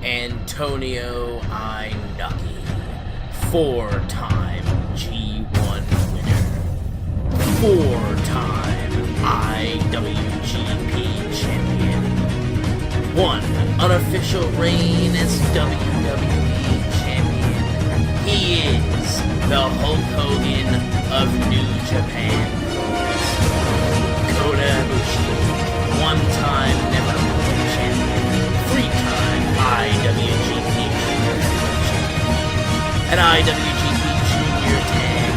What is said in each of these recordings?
Antonio Inoki, 4-time G1 winner, 4-time IWGP champion, 1 unofficial reign as WWE champion. He is the Hulk Hogan of New Japan. Kota Ibushi, 1-time never champion, 3-time IWGP Junior Champion, an IWGP Junior Tag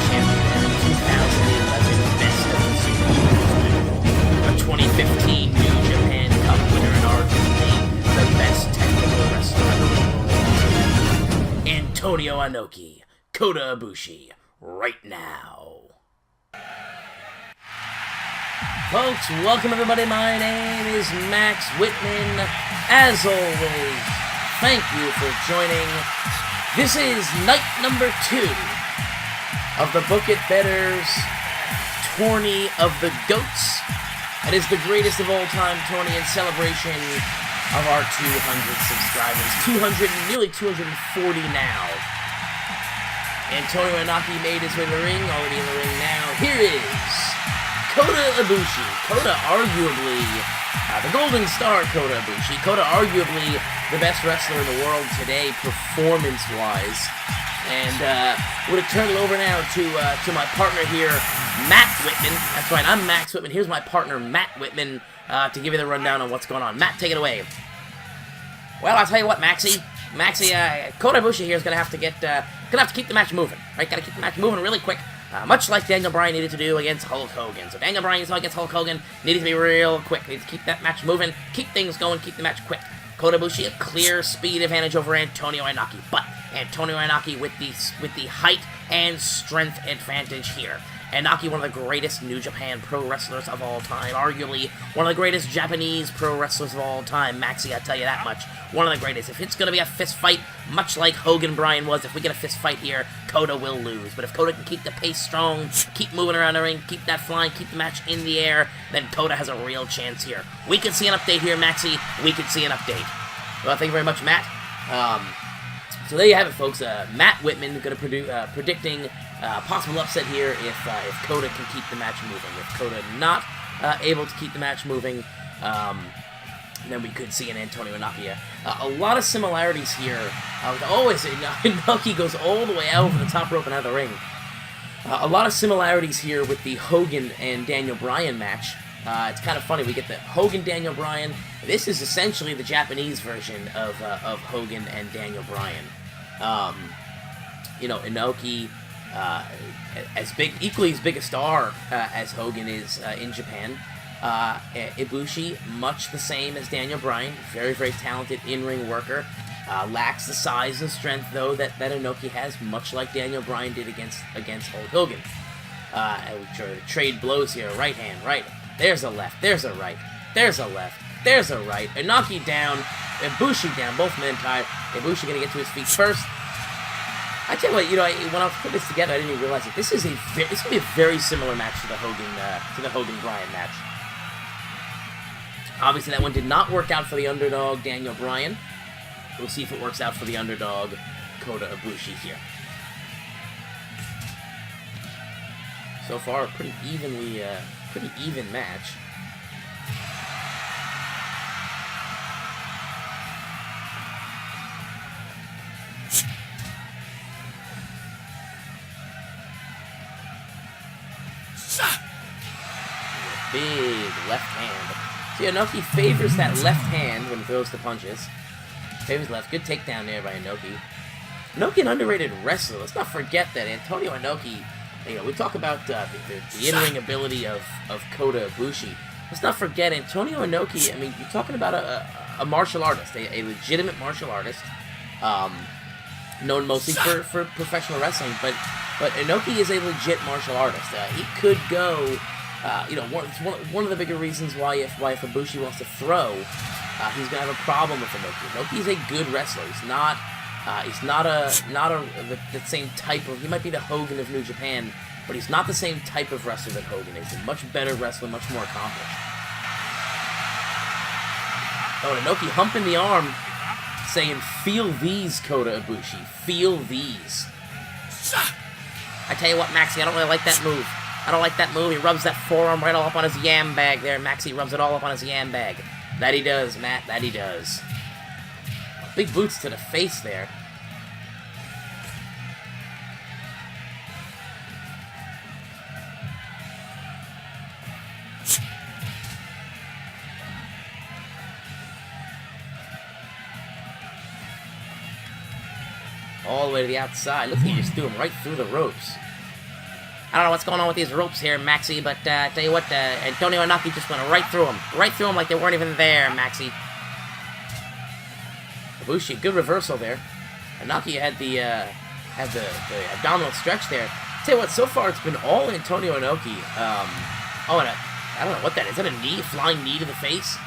Champion, and a 2011 Best of the Super Juniors winner, a 2015 New Japan Cup winner, and arguably the best technical wrestler in the world. Antonio Inoki, Kota Ibushi, right now. Folks, welcome everybody. My name is Max Whitman. As always, thank you for joining. This is night number 2 of the Book It Better's Tourney of the Goats. It is the greatest of all time tourney in celebration of our 200 subscribers. 200, nearly 240 now. Antonio Inoki made his way to the ring, already in the ring now. Here is Kota Ibushi. Kota arguably, the Golden Star Kota Ibushi. Kota arguably the best wrestler in the world today, performance-wise. And we're going to turn it over now to my partner here, Matt Whitman. That's right, I'm Max Whitman. Here's my partner, Matt Whitman, to give you the rundown on what's going on. Matt, take it away. Well, I'll tell you what, Maxie, Kota Ibushi here is going to have to keep the match moving, right? Got to keep the match moving really quick. Much like Daniel Bryan needed to do against Hulk Hogan. So Daniel Bryan against Hulk Hogan needed to be real quick. Needed to keep that match moving, keep things going, keep the match quick. Kota Ibushi, a clear speed advantage over Antonio Inoki, but Antonio Inoki with the height and strength advantage here. Inoki, one of the greatest New Japan pro wrestlers of all time, arguably one of the greatest Japanese pro wrestlers of all time. Maxie, I tell you that much. One of the greatest. If it's going to be a fist fight, much like Hogan Bryan was, if we get a fist fight here, Kota will lose. But if Kota can keep the pace strong, keep moving around the ring, keep that flying, keep the match in the air, then Kota has a real chance here. We could see an update here, Maxie. We could see an update. Well, thank you very much, Matt. So there you have it, folks. Matt Whitman going to predicting possible upset here if Kota can keep the match moving. If Kota not able to keep the match moving, then we could see an Antonio Inoki. A lot of similarities here. Inoki goes all the way out over the top rope and out of the ring. A lot of similarities here with the Hogan and Daniel Bryan match. It's kind of funny. We get the Hogan-Daniel Bryan. This is essentially the Japanese version of Hogan and Daniel Bryan. Inoki, equally as big a star as Hogan is in Japan. Ibushi, much the same as Daniel Bryan. Very, very talented in-ring worker. Lacks the size and strength, though, that Inoki has, much like Daniel Bryan did against Hulk Hogan. We trade blows here. Right hand, right. There's a left, there's a right, there's a left, there's a right. Inoki down, Ibushi down, both men tied. Ibushi going to get to his feet first. I tell you what, when I was putting this together, I didn't even realize it. This is going to be a very similar match to the Hogan-Bryan match. Obviously, that one did not work out for the underdog, Daniel Bryan. We'll see if it works out for the underdog, Kota Ibushi here. So far, a pretty even match. Big left hand. See, Inoki favors that left hand when he throws the punches. Favors left. Good takedown there by Inoki. Inoki, an underrated wrestler. Let's not forget that Antonio Inoki, we talk about the in-ring ability of Kota Ibushi. Let's not forget Antonio Inoki. I mean, you're talking about a martial artist, a legitimate martial artist, known mostly for professional wrestling. But Inoki is a legit martial artist. He could go. One of the bigger reasons why if Ibushi wants to throw, he's gonna have a problem with Inoki. Inoki's a good wrestler. He's not the same type of. He might be the Hogan of New Japan, but he's not the same type of wrestler that Hogan is. He's a much better wrestler, much more accomplished. Oh, Inoki humping the arm. saying, feel these, Kota Ibushi. Feel these. I tell you what, Maxie, I don't really like that move. I don't like that move. He rubs that forearm right all up on his yam bag there. Maxie rubs it all up on his yam bag. That he does, Matt. That he does. Big boots to the face there. All the way to the outside. Look at he just threw him right through the ropes. I don't know what's going on with these ropes here, Maxie, but I tell you what, Antonio Inoki just went right through him. Right through him like they weren't even there, Maxie. Ibushi, good reversal there. Inoki had the abdominal stretch there. Tell you what, so far it's been all Antonio Inoki. I don't know what that is. Is that a knee? Flying knee to the face?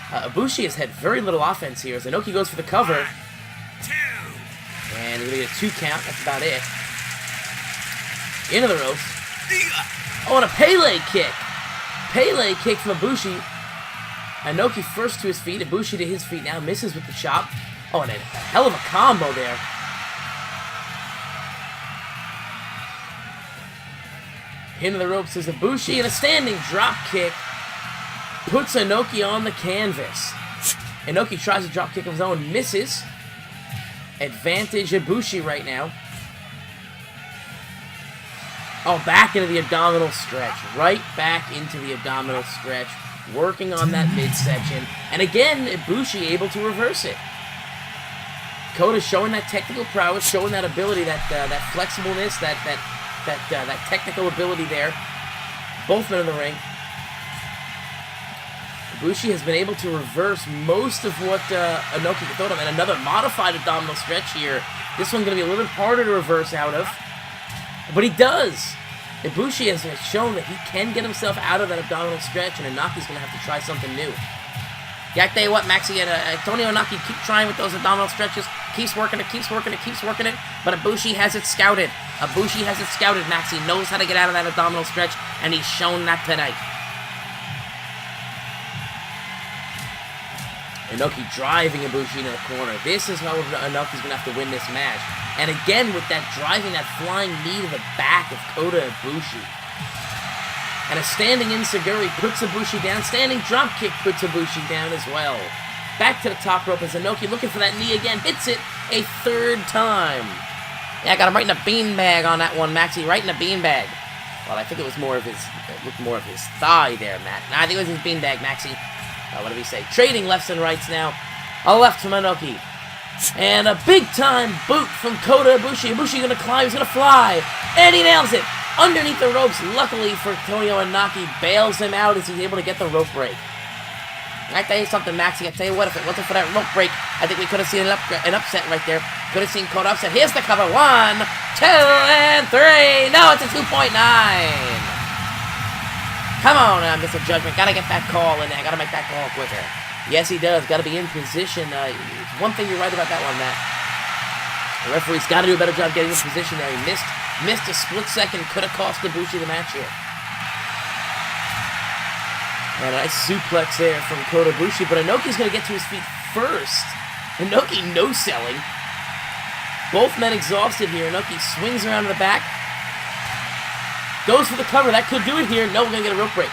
Ibushi has had very little offense here as Inoki goes for the cover. And we're going to get a 2 count. That's about it. Into the ropes. Oh, and a Pele kick. Pele kick from Ibushi. Inoki first to his feet. Ibushi to his feet now. Misses with the chop. Oh, and a hell of a combo there. Into the ropes is Ibushi. And a standing drop kick. Puts Inoki on the canvas. Inoki tries a drop kick of his own. Misses. Advantage Ibushi right now. Oh, back into the abdominal stretch. Right back into the abdominal stretch. Working on that midsection. And again, Ibushi able to reverse it. Kota showing that technical prowess, showing that ability, that flexibleness, that technical ability there. Both men in the ring. Ibushi has been able to reverse most of what Inoki can throw him. And another modified abdominal stretch here. This one's going to be a little bit harder to reverse out of. But he does. Ibushi has shown that he can get himself out of that abdominal stretch, and Inoki's going to have to try something new. Yeah, I tell you what, Maxie, Antonio Inoki keep trying with those abdominal stretches. Keeps working it, keeps working it, keeps working it. But Ibushi has it scouted. Ibushi has it scouted, Maxie. Knows how to get out of that abdominal stretch, and he's shown that tonight. Inoki driving Ibushi into the corner. This is how Inoki's going to have to win this match. And again, with that driving, that flying knee to the back of Kota Ibushi. And a standing ensiguri puts Ibushi down. Standing dropkick puts Ibushi down as well. Back to the top rope as Inoki looking for that knee again. Hits it a 3rd time. Yeah, I got him right in the beanbag on that one, Maxie. Right in the beanbag. Well, I think it was more of his, thigh there, Matt. Nah, I think it was his beanbag, Maxie. What did we say? Trading lefts and rights now. A left from Inoki. And a big-time boot from Kota Ibushi. Ibushi going to climb. He's going to fly. And he nails it. Underneath the ropes. Luckily for Antonio Inoki, bails him out as he's able to get the rope break. I tell you something, Maxie. I tell you what, if it wasn't for that rope break, I think we could have seen an upset right there. Could have seen Kota upset. Here's the cover. 1, 2, and 3. No, it's a 2.9. Come on, Mr. Judgment. Gotta get that call in there. Gotta make that call quicker. Yes, he does. Gotta be in position. One thing you're right about that one, Matt. The referee's gotta do a better job getting in position there. He missed a split second. Could have cost Ibushi the match here. And a nice suplex there from Kota Ibushi. But Inoki's gonna get to his feet first. Inoki no-selling. Both men exhausted here. Inoki swings around to the back. Goes for the cover. That could do it here. No, we're going to get a rope break.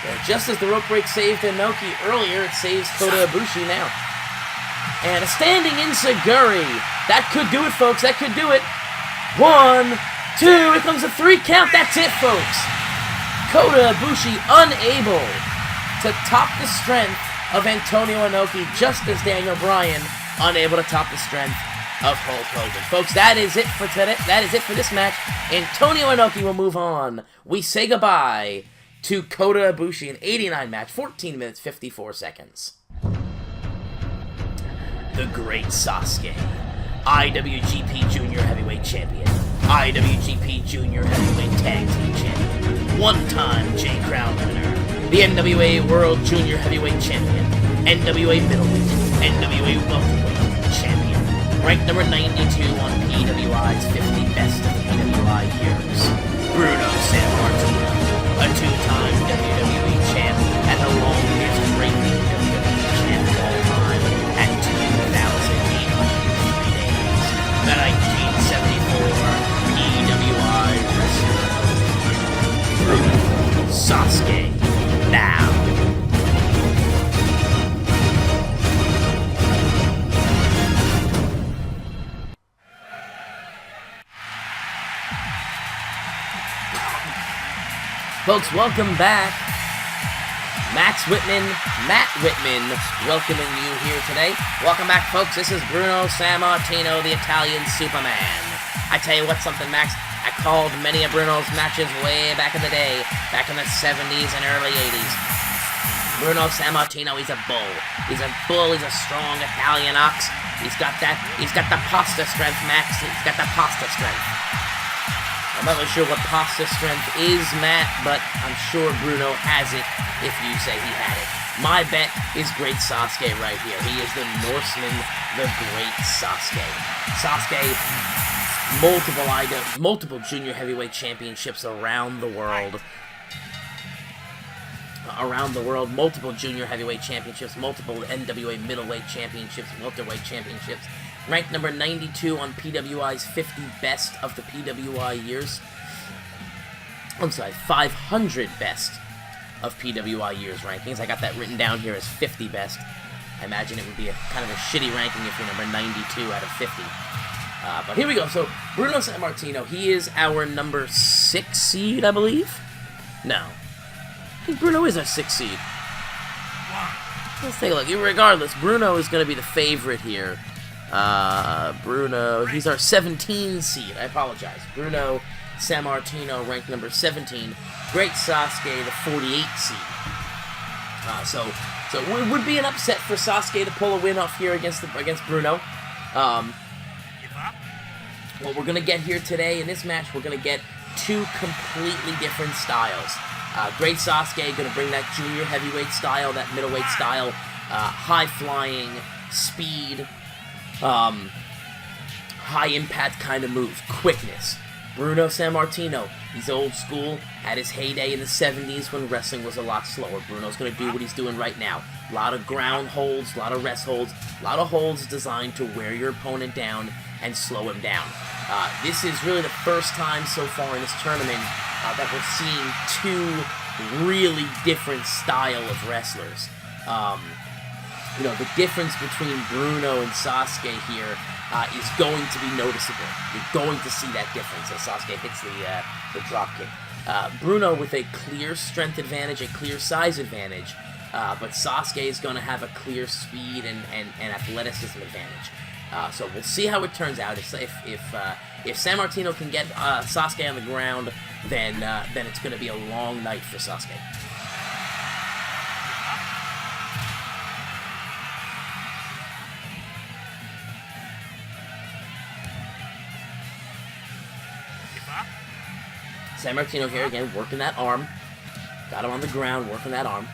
And just as the rope break saved Inoki earlier, it saves Kota Ibushi now. And a standing ensiguri. That could do it, folks. That could do it. 1, 2. Here comes a 3 count. That's it, folks. Kota Ibushi unable to top the strength of Antonio Inoki, just as Daniel Bryan unable to top the strength of Hulk Hogan. Folks, that is it for today. That is it for this match. Antonio Inoki will move on. We say goodbye to Kota Ibushi, an 89 match, 14 minutes, 54 seconds. The Great Sasuke, IWGP Junior Heavyweight Champion, IWGP Junior Heavyweight Tag Team Champion, one-time J Crown winner, the NWA World Junior Heavyweight Champion, NWA Middleweight, NWA Welterweight Champion, ranked number 92 on PWI's 50 Best of PWI Years. Bruno Sammartino, a 2-time WWE champ and the longest reigning WWE champ of all time. Folks, welcome back. Matt Whitman, welcoming you here today. Welcome back, folks. This is Bruno Sammartino, the Italian Superman. I tell you what, something, Max. I called many of Bruno's matches way back in the day, back in the 70s and early 80s. Bruno Sammartino, he's a bull. He's a strong Italian ox. He's got the pasta strength, Max. He's got the pasta strength. I'm not really sure what pasta strength is, Matt, but I'm sure Bruno has it if you say he had it. My bet is Great Sasuke right here. He is the Norseman, the Great Sasuke. Sasuke, multiple junior heavyweight championships around the world. Multiple junior heavyweight championships, multiple NWA middleweight championships, welterweight championships. Ranked number 92 on PWI's 50 best of the PWI years. I'm sorry, 500 best of PWI years rankings. I got that written down here as 50 best. I imagine it would be a kind of a shitty ranking if you're number 92 out of 50. But here we go. So, Bruno Sammartino, he is our number 6 seed, I believe? No. I think Bruno is our 6th seed. Let's take a look. Regardless, Bruno is going to be the favorite here. Bruno, he's our 17 seed. I apologize. Bruno Sammartino, ranked number 17. Great Sasuke, the 48 seed. So it would be an upset for Sasuke to pull a win off here against Bruno. What we're gonna get here today in this match, we're gonna get two completely different styles. Great Sasuke gonna bring that junior heavyweight style, that middleweight style, high flying, speed. High impact kind of moves, quickness. Bruno Sammartino, he's old school, had his heyday in the 70s when wrestling was a lot slower. Bruno's going to do what he's doing right now. A lot of ground holds, a lot of rest holds, a lot of holds designed to wear your opponent down and slow him down. This is really the first time so far in this tournament that we're seeing two really different style of wrestlers. You know, the difference between Bruno and Sasuke here is going to be noticeable. You're going to see that difference as Sasuke hits the drop kick. Bruno with a clear strength advantage, a clear size advantage, but Sasuke is going to have a clear speed and athleticism advantage. So we'll see how it turns out. If Sammartino can get Sasuke on the ground, then it's going to be a long night for Sasuke. Sammartino here again, working that arm. Got him on the ground, working that arm.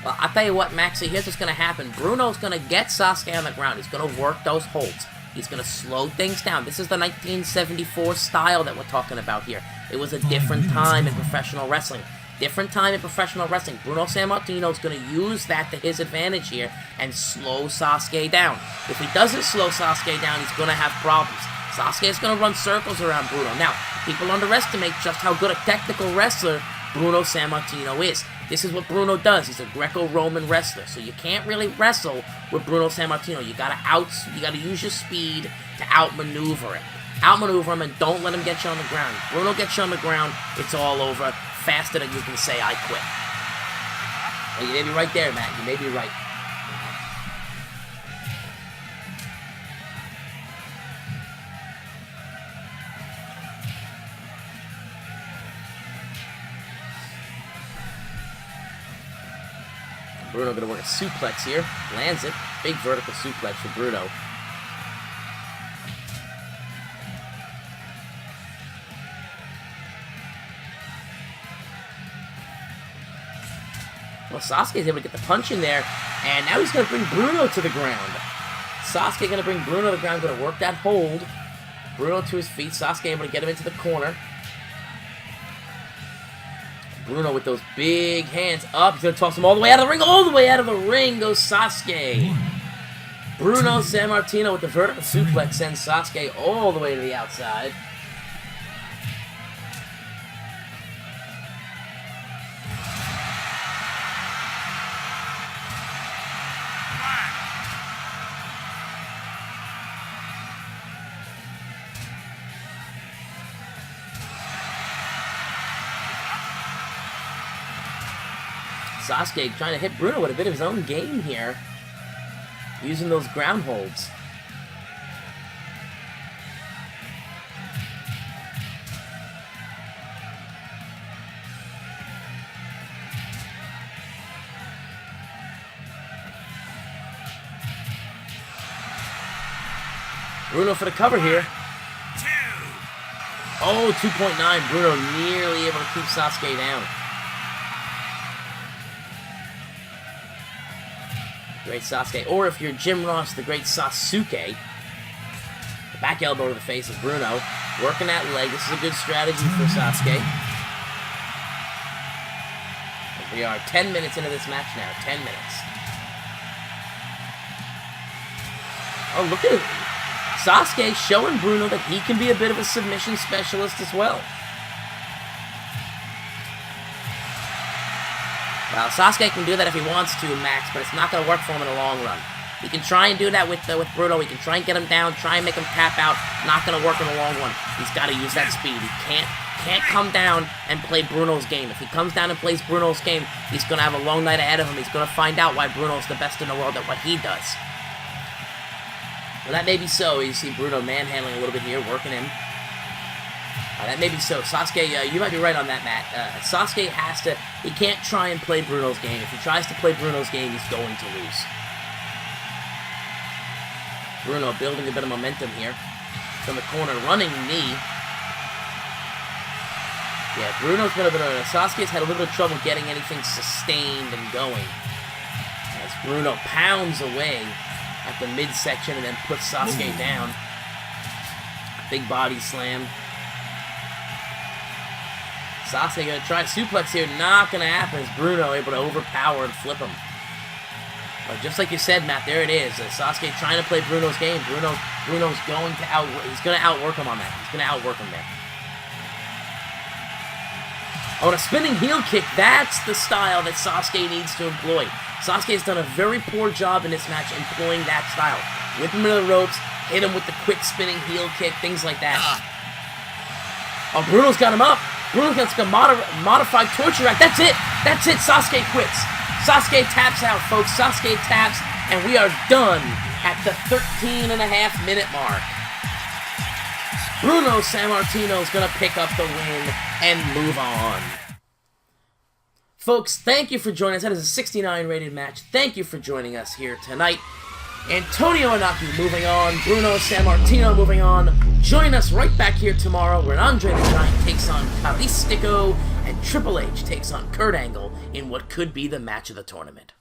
Well, I'll tell you what, Maxie, here's what's going to happen. Bruno's going to get Sasuke on the ground. He's going to work those holds. He's going to slow things down. This is the 1974 style that we're talking about here. It was a different time in professional wrestling. Different time in professional wrestling. Bruno Sammartino is going to use that to his advantage here and slow Sasuke down. If he doesn't slow Sasuke down, he's going to have problems. Sasuke is going to run circles around Bruno. Now, people underestimate just how good a technical wrestler Bruno Sammartino is. This is what Bruno does. He's a Greco-Roman wrestler, so you can't really wrestle with Bruno Sammartino. You gotta use your speed to outmaneuver him. Outmaneuver him and don't let him get you on the ground. If Bruno gets you on the ground, it's all over faster than you can say, I quit. Well, you may be right there, Matt. You may be right. Bruno going to work a suplex here. Lands it. Big vertical suplex for Bruno. Well, Sasuke's able to get the punch in there, and now he's going to bring Bruno to the ground. Sasuke going to bring Bruno to the ground, going to work that hold. Bruno to his feet. Sasuke able to get him into the corner. Bruno with those big hands up. He's going to toss him all the way out of the ring. All the way out of the ring goes Sasuke. Bruno Sammartino with the vertical suplex sends Sasuke all the way to the outside. Sasuke trying to hit Bruno with a bit of his own game here. Using those ground holds. Bruno for the cover here. Oh, 2.9. Bruno nearly able to keep Sasuke down. Great Sasuke. Or if you're Jim Ross, the great Sasuke. The back elbow to the face of Bruno. Working that leg. This is a good strategy for Sasuke. We are 10 minutes into this match now. 10 minutes. Oh, look at it. Sasuke showing Bruno that he can be a bit of a submission specialist as well. Well, Sasuke can do that if he wants to, Max, but it's not going to work for him in the long run. He can try and do that with Bruno. He can try and get him down, try and make him tap out. Not going to work in the long run. He's got to use that speed. He can't come down and play Bruno's game. If he comes down and plays Bruno's game, he's going to have a long night ahead of him. He's going to find out why Bruno's the best in the world at what he does. Well, that may be so. You see Bruno manhandling a little bit here, working him. That may be so. Sasuke, you might be right on that, Matt. Sasuke has to... He can't try and play Bruno's game. If he tries to play Bruno's game, he's going to lose. Bruno building a bit of momentum here. From the corner, running knee. Yeah, Bruno's been a bit of... Sasuke's had a little bit of trouble getting anything sustained and going. As Bruno pounds away at the midsection and then puts Sasuke down. Big body slam. Sasuke gonna try a suplex here. Not gonna happen. Is Bruno able to overpower and flip him? But just like you said, Matt, there it is. Sasuke trying to play Bruno's game. Bruno's going to he's gonna outwork him on that. He's gonna outwork him there. Oh, and a spinning heel kick. That's the style that Sasuke needs to employ. Sasuke has done a very poor job in this match employing that style. Whip him into the ropes, hit him with the quick spinning heel kick, things like that. Oh, Bruno's got him up. Bruno's got a modified torture rack. That's it. That's it. Sasuke quits. Sasuke taps out, folks. Sasuke taps, and we are done at the 13.5-minute mark. Bruno Sammartino is going to pick up the win and move on. Folks, thank you for joining us. That is a 69 rated match. Thank you for joining us here tonight. Antonio Inoki moving on. Bruno Sammartino moving on. Join us right back here tomorrow where Andre the Giant takes on Kalistico and Triple H takes on Kurt Angle in what could be the match of the tournament.